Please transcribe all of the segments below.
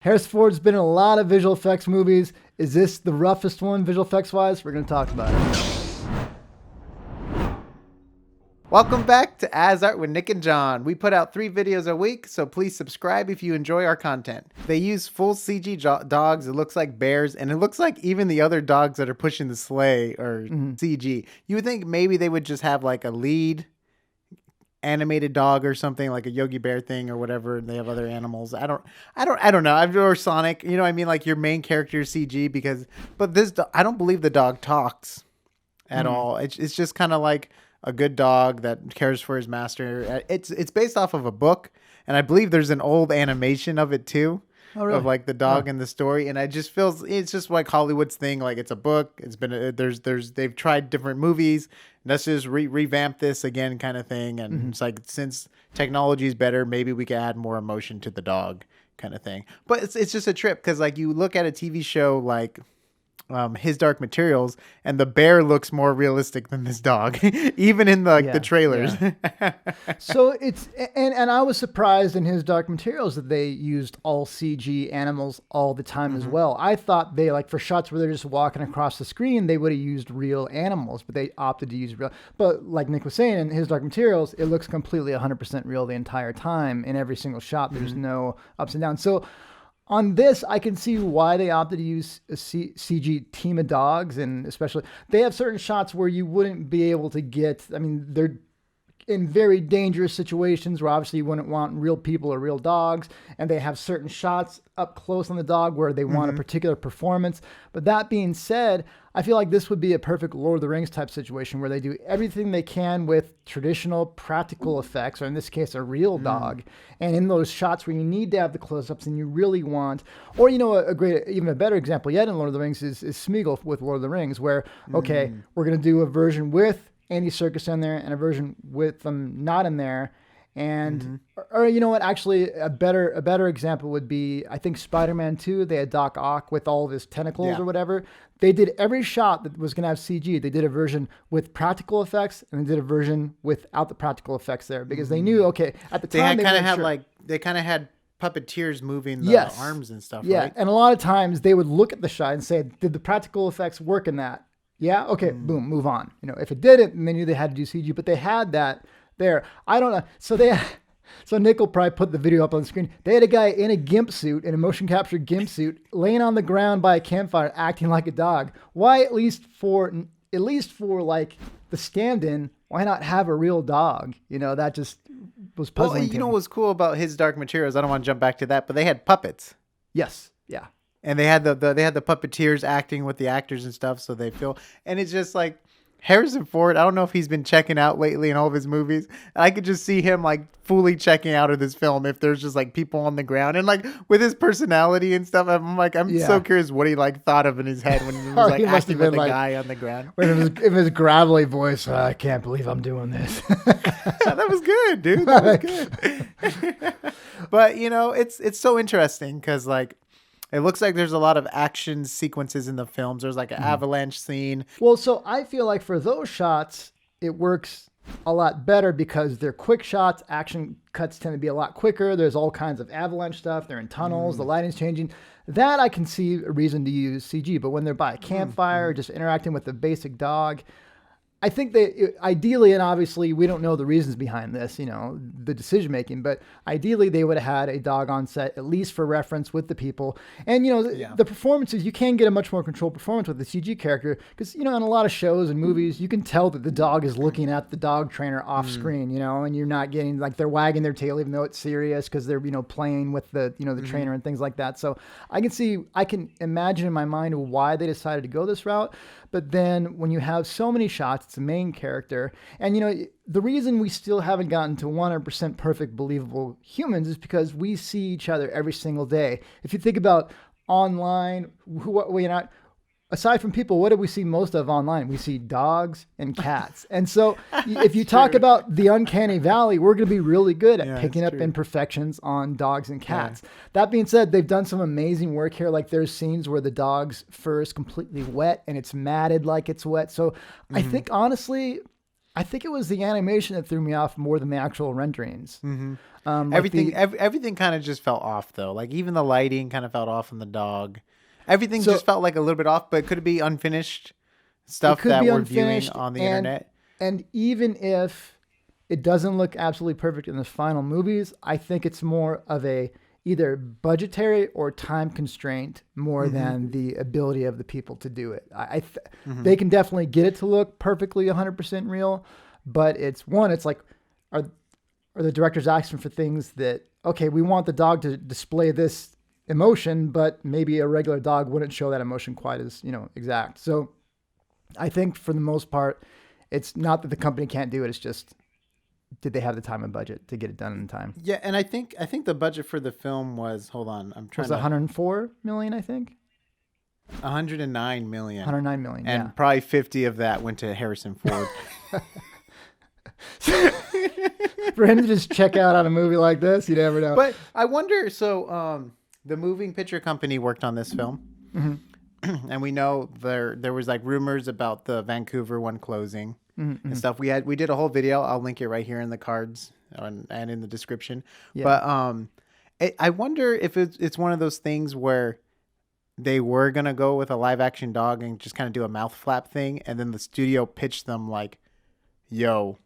Harrison Ford's been in a lot of visual effects movies. Is this the roughest one visual effects wise? We're going to talk about it. Welcome back to AsArt with Nick and John. We put out 3 videos a week, so please subscribe if you enjoy our content. They use full CG dogs. It looks like bears, and it looks like even the other dogs that are pushing the sleigh are CG. You would think maybe they would just have like a lead animated dog or something, like a Yogi Bear thing or whatever, and they have other animals. I don't know. Or Sonic, you know what I mean? Like your main character is CG but this, I don't believe the dog talks at all. It's just kind of like a good dog that cares for his master. It's based off of a book, and I believe there's an old animation of it too. Oh, really? Of like the dog in the story, and I just feels it's just like Hollywood's thing. Like it's a book. It's been they've tried different movies. Let's just revamp this again, kind of thing. And it's like, since technology is better, maybe we can add more emotion to the dog, kind of thing. But it's just a trip because like you look at a TV show like His Dark Materials, and the bear looks more realistic than this dog, even in the trailers. Yeah. So it's and I was surprised in His Dark Materials that they used all CG animals all the time as well. I thought they, like, for shots where they're just walking across the screen, they would have used real animals, but they opted to use real. But like Nick was saying, in His Dark Materials, it looks completely 100% real the entire time in every single shot. There's no ups and downs. So on this, I can see why they opted to use a CG team of dogs, and especially they have certain shots where you wouldn't be able to get. I mean, they're in very dangerous situations where obviously you wouldn't want real people or real dogs, and they have certain shots up close on the dog where they want a particular performance. But that being said, I feel like this would be a perfect Lord of the Rings type situation where they do everything they can with traditional practical effects, or in this case, a real dog. And in those shots where you need to have the close-ups and you really want, or, you know, even a better example yet in Lord of the Rings is Smeagol with Lord of the Rings, where, okay, we're going to do a version with Andy Serkis in there and a version with them not in there. And, or you know what, actually a better example would be, I think Spider-Man 2, they had Doc Ock with all of his tentacles or whatever. They did every shot that was going to have CG. They did a version with practical effects, and they did a version without the practical effects there, because they knew, okay, at the time they kind of had puppeteers moving the arms and stuff, right? And a lot of times they would look at the shot and say, did the practical effects work in that? Yeah, okay, boom, move on. You know, if it didn't, then they knew they had to do CG, but they had that there. I don't know. So Nick will probably put the video up on the screen. They had a guy in a GIMP suit, in a motion capture GIMP suit, laying on the ground by a campfire, acting like a dog. Why, at least for like the stand-in, why not have a real dog? You know, that just was puzzling. Well, you know what's cool about His Dark Materials? I don't want to jump back to that, but they had puppets. Yes. Yeah. And they had the puppeteers acting with the actors and stuff, so they feel, and it's just like Harrison Ford. I don't know if he's been checking out lately in all of his movies. I could just see him like fully checking out of this film if there's just like people on the ground, and like with his personality and stuff. I'm so curious what he like thought of in his head when he was like acting with the guy on the ground. In his gravelly voice, I can't believe I'm doing this. That was good, dude. That was good. But you know, it's so interesting because like, it looks like there's a lot of action sequences in the films. There's like an avalanche scene. Well, so I feel like for those shots, it works a lot better because they're quick shots. Action cuts tend to be a lot quicker. There's all kinds of avalanche stuff. They're in tunnels. The lighting's changing. That I can see a reason to use CG. But when they're by a campfire, just interacting with the basic dog, I think they ideally, and obviously we don't know the reasons behind this, you know, the decision making, but ideally they would have had a dog on set, at least for reference with the people. And, you know, the performances, you can get a much more controlled performance with the CG character because, you know, in a lot of shows and movies, you can tell that the dog is looking at the dog trainer off screen, you know, and you're not getting, like, they're wagging their tail even though it's serious because they're, you know, playing with the, you know, the trainer and things like that. So I can imagine in my mind why they decided to go this route. But then when you have so many shots, it's a main character. And, you know, the reason we still haven't gotten to 100% perfect, believable humans is because we see each other every single day. If you think about online, aside from people, what do we see most of online? We see dogs and cats. And so if you talk about the uncanny valley, we're going to be really good at picking up imperfections on dogs and cats. Yeah. That being said, they've done some amazing work here. Like there's scenes where the dog's fur is completely wet and it's matted like it's wet. So I think honestly, I think it was the animation that threw me off more than the actual renderings. Mm-hmm. Like Everything kind of just felt off though. Like even the lighting kind of felt off on the dog. Everything just felt like a little bit off, but could it be unfinished stuff that we're viewing on the internet? And even if it doesn't look absolutely perfect in the final movies, I think it's more of a either budgetary or time constraint more than the ability of the people to do it. They can definitely get it to look perfectly 100% real, but it's like, are the directors asking for things that, okay, we want the dog to display this emotion, but maybe a regular dog wouldn't show that emotion quite as, exact. So I think for the most part, it's not that the company can't do it. It's just, did they have the time and budget to get it done in time? Yeah, and I think the budget for the film was, hold on, I'm trying to... Was 104 million, I think? 109 million. 109 million, and probably 50 of that went to Harrison Ford. For him to just check out on a movie like this, you never know. But I wonder, so the moving picture company worked on this film. Mm-hmm. And we know there was like rumors about the Vancouver one closing. And stuff. We did a whole video. I'll link it right here in the cards and in the description. Yeah. But I wonder if it's one of those things where they were gonna go with a live action dog and just kind of do a mouth flap thing, and then the studio pitched them like, "Yo,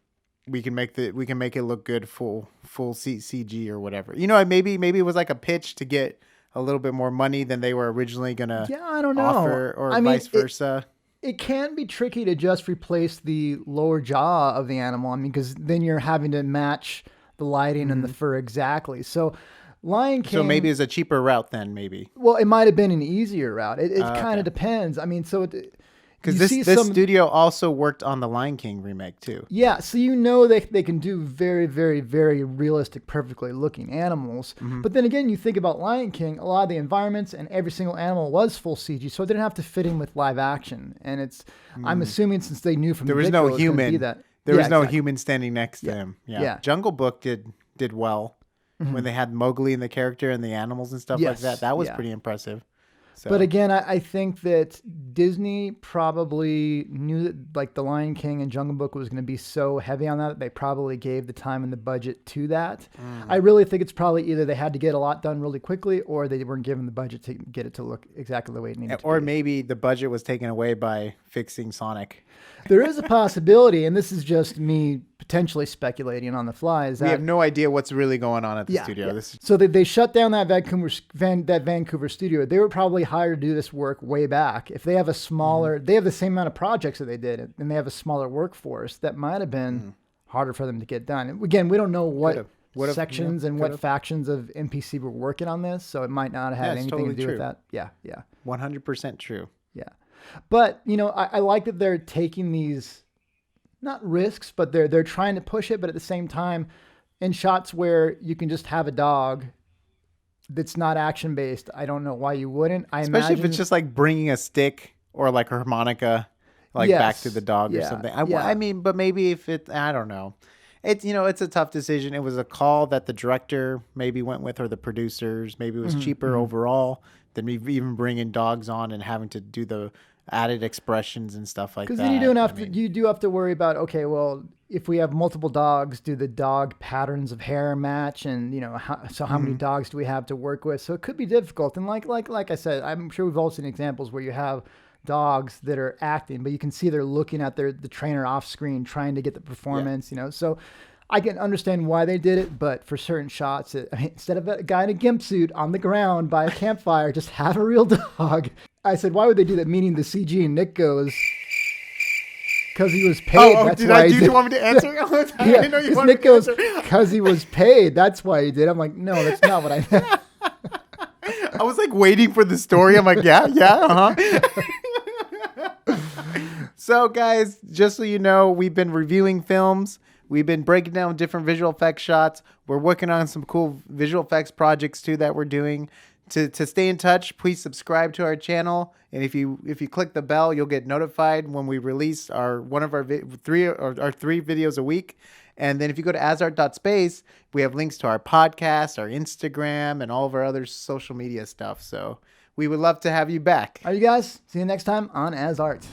we can make it look good full CG or whatever." Maybe it was like a pitch to get a little bit more money than they were originally gonna I don't know. offer, or vice versa. It can be tricky to just replace the lower jaw of the animal. I mean, because then you're having to match the lighting and the fur exactly. So Lion King... So maybe it's a cheaper route then, maybe. Well, it might have been an easier route. It kind of depends. I mean, so... Because this studio also worked on the Lion King remake too. Yeah, so they can do very, very, very realistic, perfectly looking animals. Mm-hmm. But then again, you think about Lion King, a lot of the environments and every single animal was full CG, so it didn't have to fit in with live action. And I'm assuming since they knew from there was no human, there was no human standing next to him. Yeah. Jungle Book did well when they had Mowgli and the character and the animals and stuff like that. That was pretty impressive. So. But again, I think that Disney probably knew that like the Lion King and Jungle Book was going to be so heavy on that they probably gave the time and the budget to that. I really think it's probably either they had to get a lot done really quickly, or they weren't given the budget to get it to look exactly the way it needed to. Or maybe the budget was taken away by fixing Sonic. There is a possibility, and this is just me potentially speculating on the fly. Is that we have no idea what's really going on at the studio. Yeah. So they shut down that Vancouver studio. They were probably hired to do this work way back. If they have a smaller, they have the same amount of projects that they did, and they have a smaller workforce, that might have been harder for them to get done. Again, we don't know what sections and what factions of NPC were working on this, so it might not have anything totally to do with that. Yeah. 100% true. Yeah. But, I like that they're taking these, not risks, but they're trying to push it, but at the same time, in shots where you can just have a dog that's not action-based, I don't know why you wouldn't. Especially if it's just like bringing a stick or like a harmonica back to the dog or something. I mean, but maybe if I don't know. It's a tough decision. It was a call that the director maybe went with, or the producers. Maybe it was cheaper overall than even bringing dogs on and having to do the added expressions and stuff like that. Because then you do have to worry about, okay, well, if we have multiple dogs, do the dog patterns of hair match? And how many dogs do we have to work with? So it could be difficult. And like I said, I'm sure we've all seen examples where you have dogs that are acting, but you can see they're looking at the trainer off screen trying to get the performance. So I can understand why they did it, but for certain shots, instead of a guy in a gimp suit on the ground by a campfire, just have a real dog. I said, why would they do that? Meaning the CG, and Nick goes, because he was paid. Oh, that's did why do you want me to answer? I didn't know you wanted Nick to goes, answer. because he was paid. That's why he did. I'm like, no, that's not what I meant. I was like waiting for the story. I'm like, yeah. So guys, just so you know, we've been reviewing films. We've been breaking down different visual effects shots. We're working on some cool visual effects projects too that we're doing. To stay in touch, please subscribe to our channel. And if you click the bell, you'll get notified when we release our three videos a week. And then if you go to asart.space, we have links to our podcast, our Instagram, and all of our other social media stuff. So we would love to have you back. All right, you guys. See you next time on AsArt.